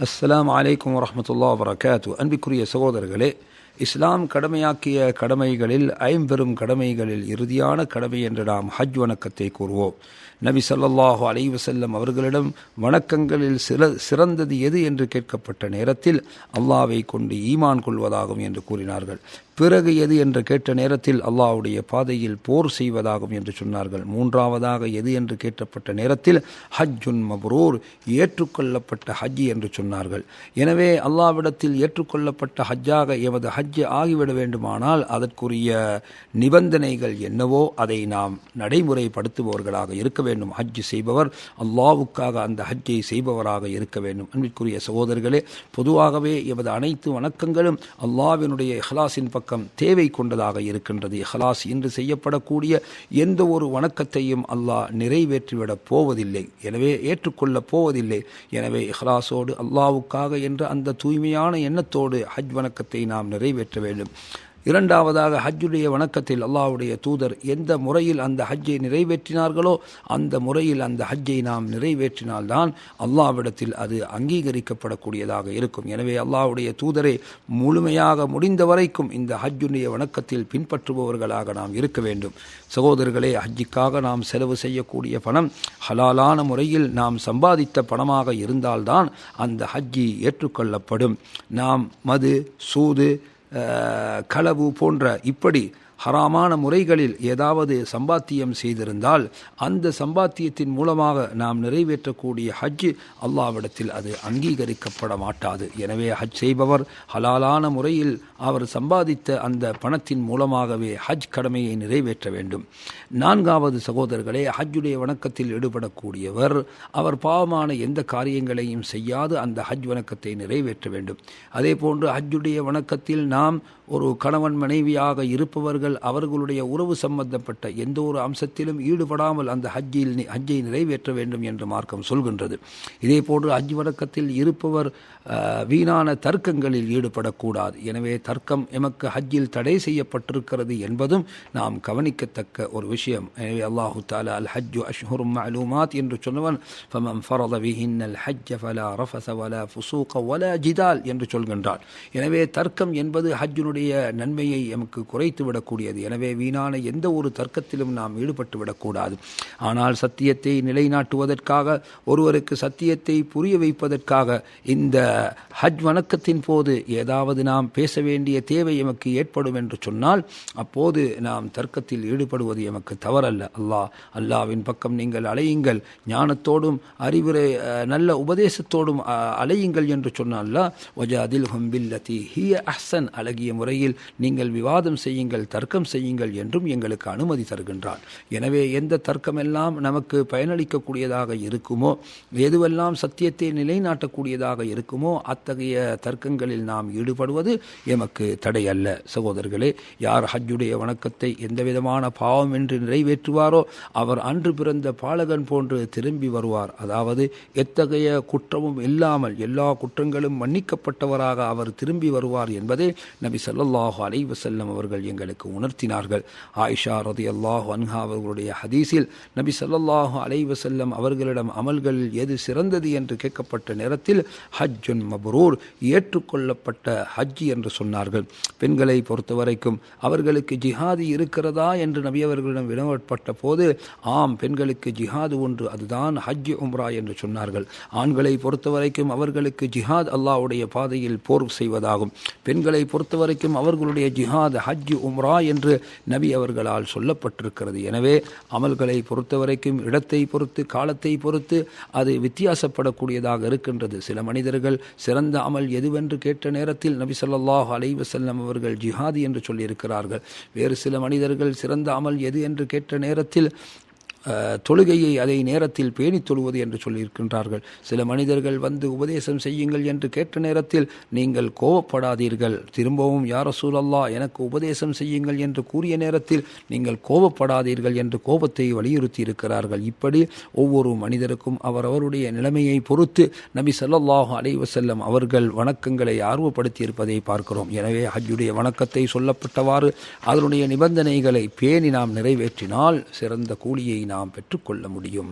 அஸ்ஸலாமு அலைக்கும் வரஹ்மத்துல்லாஹி வபரகாத்துஹு. அன்பிற்குரிய சகோதரர்களே, இஸ்லாம் கடமையாக்கிய கடமைகளில் ஐம்பெரும் கடமைகளில் இறுதியான கடமை என்று நாம் ஹஜ் வணக்கத்தை கூறுவோம். நபி ஸல்லல்லாஹு அலைஹி வஸல்லம் அவர்களிடம் வணக்கங்களில் சிறந்தது எது என்று கேட்கப்பட்ட நேரத்தில் அல்லாஹ்வை கொண்டு ஈமான் கொள்வதாகும் என்று கூறினார்கள். பிறகு எது என்று கேட்ட நேரத்தில் அல்லாஹ்வுடைய பாதையில் போர் செய்வதாகும் என்று சொன்னார்கள். மூன்றாவதாக எது என்று கேட்கப்பட்ட நேரத்தில் ஹஜ்ஜுன் மப்ரூர், ஏற்றுக்கொள்ளப்பட்ட ஹஜ் என்று சொன்னார்கள். எனவே அல்லாஹ்விடத்தில் ஏற்றுக்கொள்ளப்பட்ட ஹஜ்ஜாக எமது ஹஜ் ஆகிவிட வேண்டுமானால் அதற்குரிய நிபந்தனைகள் என்னவோ அதை நாம் நடைமுறைப்படுத்துபவர்களாக இருக்க வேண்டும். ஹஜ் செய்பவர் அல்லாஹ்வுக்காக அந்த ஹஜ்ஜை செய்பவராக இருக்க வேண்டும். அன்பிற்குரிய சகோதரர்களே, பொதுவாகவே எமது அனைத்து வணக்கங்களும் அல்லாஹ்வினுடைய இஹ்லாஸின் பக்கம் தேவை கொண்டதாக இருக்கின்றது. இஹ்லாஸ் இன்று செய்யப்படக்கூடிய எந்த ஒரு வணக்கத்தையும் அல்லாஹ் நிறைவேற்றிவிடப் போவதில்லை, எனவே ஏற்றுக்கொள்ளப் போவதில்லை. எனவே இஹ்லாஸோடு அல்லாஹ்வுக்காக என்ற அந்த தூய்மையான எண்ணத்தோடு ஹஜ் வணக்கத்தை நாம் நிறைவேற்ற வேண்டும். இரண்டாவதாக ஹஜ்ஜுடைய வணக்கத்தில் அல்லாஹ்வுடைய தூதர் எந்த முறையில் அந்த ஹஜ்ஜை நிறைவேற்றினார்களோ அந்த முறையில் அந்த ஹஜ்ஜை நாம் நிறைவேற்றினால்தான் அல்லாஹ்விடத்தில் அது அங்கீகரிக்கப்படக்கூடியதாக இருக்கும். எனவே அல்லாஹ்வுடைய தூதரை முழுமையாக முடிந்த வரைக்கும் இந்த ஹஜ்ஜுடைய வணக்கத்தில் பின்பற்றுபவர்களாக நாம் இருக்க வேண்டும். சகோதரர்களே, ஹஜ்ஜுக்காக நாம் செலவு செய்யக்கூடிய பணம் ஹலாலான முறையில் நாம் சம்பாதித்த பணமாக இருந்தால்தான் அந்த ஹஜ்ஜி ஏற்றுக்கொள்ளப்படும். நாம் மது, சூது, களவு போன்ற இப்படி ஹராமான முறைகளில் ஏதாவது சம்பாத்தியம் செய்திருந்தால் அந்த சம்பாத்தியத்தின் மூலமாக நாம் நிறைவேற்றக்கூடிய ஹஜ் அல்லாஹ்விடத்தில் அது அங்கீகரிக்கப்பட மாட்டாது. எனவே ஹஜ் செய்பவர் ஹலாலான முறையில் அவர் சம்பாதித்த அந்த பணத்தின் மூலமாகவே ஹஜ் கடமையை நிறைவேற்ற வேண்டும். நான்காவது சகோதரர்களே, ஹஜ்ஜுடைய வணக்கத்தில் ஈடுபடக்கூடியவர் அவர் பாவமான எந்த காரியங்களையும் செய்யாது அந்த ஹஜ் வணக்கத்தை நிறைவேற்ற வேண்டும். அதே போன்று ஹஜ்ஜுடைய வணக்கத்தில் நாம் ஒரு கணவன் மனைவியாக இருப்பவர்கள் அவர்களுடைய உறவு சம்பந்தப்பட்ட எந்த ஒரு அம்சத்திலும் ஈடுபடாமல் அந்த ஹஜ்ஜை நிறைவேற்ற வேண்டும் என்று மார்க்கம் சொல்கின்றது. இதே போன்று ஹஜ் வணக்கத்தில் இருப்பவர் வீணான தர்க்கங்களில் ஈடுபடக்கூடாது. எனவே தர்க்கம் எமக்கு ஹஜ்ஜில் தடை செய்யப்பட்டிருக்கிறது என்பதும் நாம் கவனிக்கத்தக்க ஒரு விஷயம். எனவே அல்லாஹு தஆலா அல் ஹஜ்ஜு அஷ்ஹுரும் மஅலூமாத் என்று சொன்னவன் ஃபமன் ஃபரத பிஹின்னல் ஹஜ்ஜ ஃபலா ரஃபஸ வலா ஃபுசூக வலா ஜிதால் என்று சொல்கின்றார். எனவே தர்க்கம் என்பது ஹஜ்ஜுடைய நன்மையை எமக்கு குறைத்து விடக்கூடியது. எனவே வீணான எந்த ஒரு தர்க்கத்திலும் நாம் ஈடுபட்டு விடக்கூடாது. ஆனால் சத்தியத்தை நிலைநாட்டுவதற்காக, ஒருவருக்கு சத்தியத்தை புரிய வைப்பதற்காக இந்த ஹஜ் வணக்கத்தின் போது ஏதாவது நாம் பேச வேண்டிய தேவை எமக்கு ஏற்படும் என்று சொன்னால் அப்போது நாம் தர்க்கத்தில் ஈடுபடுவது எமக்கு தவறல்ல. அல்லாஹ்வின் பக்கம் நீங்கள் அலையுங்கள், ஞானத்தோடும் அறிவுரை நல்ல உபதேசத்தோடும் அலையுங்கள் என்று சொன்னால் வஜாதில்ஹும் பில்லதி ஹிய அஹ்ஸன், அழகிய முறையில் நீங்கள் விவாதம் செய்யுங்கள், தர்க்கம் செய்யுங்கள் என்றும் எங்களுக்கு அனுமதி தருகின்றார். எனவே எந்த தர்க்கமெல்லாம் நமக்கு பயனளிக்கக்கூடியதாக இருக்குமோ, எதுவெல்லாம் சத்தியத்தை நிலைநாட்டக்கூடியதாக இருக்குமோ அத்தகைய தர்க்கங்களில் நாம் ஈடுபடுவது எமக்கு தடையல்ல. சகோதரர்களே, யார் ஹஜ்ஜுடைய வணக்கத்தை எந்த விதமான பாவம் என்று நிறைவேற்றுவாரோ அவர் அன்று பிறந்த பாலகன் போன்று திரும்பி வருவார். அதாவது எத்தகைய குற்றமும் இல்லாமல் எல்லா குற்றங்களும் மன்னிக்கப்பட்டவராக அவர் திரும்பி வருவார் என்பதை நபி ஸல்லல்லாஹு அலைஹி வஸல்லம் அவர்கள் எங்களுக்கு உணர்த்தினார்கள். ஆயிஷா ரலியல்லாஹு அன்ஹா அவர்களுடைய ஹதீஸில் நபி ஸல்லல்லாஹு அலைஹி வஸல்லம் அவர்களிடம் அமல்களில் எது சிறந்தது என்று கேட்கப்பட்ட நேரத்தில் ஹஜ்ஜுன் மப்ரூர், ஏற்றுக்கொள்ளப்பட்ட ஹஜ் என்று சொன்னார்கள். பெண்களை பொறுத்தவரைக்கும் அவர்களுக்கு ஜிஹாது இருக்கிறதா என்று நபி அவர்களிடம் வினவப்பட்ட போது ஆம், பெண்களுக்கு ஜிஹாது ஒன்று, அதுதான் ஹஜ் உம்ரா என்று சொன்னார்கள். ஆண்களை பொறுத்தவரைக்கும் அவர்களுக்கு ஜிஹாத் அல்லாஹ்வுடைய பாதையில் போர் செய்வதாகும். பெண்களை பொறுத்தவரைக்கும் அவர்களுடைய ஜிஹாத் ஹஜ் உம்ரா என்று நபி அவர்களால் சொல்லப்பட்டிருக்கிறது. எனவே அமல்களை பொறுத்தவரைக்கும் இடத்தை பொறுத்து, காலத்தை பொறுத்து அது வித்தியாசப்படக்கூடியதாக இருக்கின்றது. சில மனிதர்கள் சிறந்த அமல் எதுவென்று கேட்ட நேரத்தில் நபி ஸல்லல்லாஹு அலைஹி வஸல்லம் அவர்கள் ஜிஹாது என்று சொல்லியிருக்கிறார்கள். வேறு சில மனிதர்கள் சிறந்த அமல் எது என்று கேட்ட நேரத்தில் தொழுகையை அதை நேரத்தில் பேணி தொழுவது என்று சொல்லியிருக்கின்றார்கள். சில மனிதர்கள் வந்து உபதேசம் செய்யுங்கள் என்று கேட்ட நேரத்தில் நீங்கள் கோபப்படாதீர்கள், திரும்பவும் யா ரசூலல்லாஹ் எனக்கு உபதேசம் செய்யுங்கள் என்று கூறிய நேரத்தில் நீங்கள் கோபப்படாதீர்கள் என்று கோபத்தை வலியுறுத்தி இருக்கிறார்கள். இப்படி ஒவ்வொரு மனிதருக்கும் அவரவருடைய நிலைமையை பொறுத்து நபி ஸல்லல்லாஹு அலைஹி வஸல்லம் அவர்கள் வணக்கங்களை ஆர்வப்படுத்தி இருப்பதை பார்க்கிறோம். எனவே ஹஜ்ஜுடைய வணக்கத்தை சொல்லப்பட்டவாறு அதனுடைய நிபந்தனைகளை பேணி நாம் நிறைவேற்றினால் சிறந்த கூலியை நாம் பெற்றுக்கொள்ள முடியும்.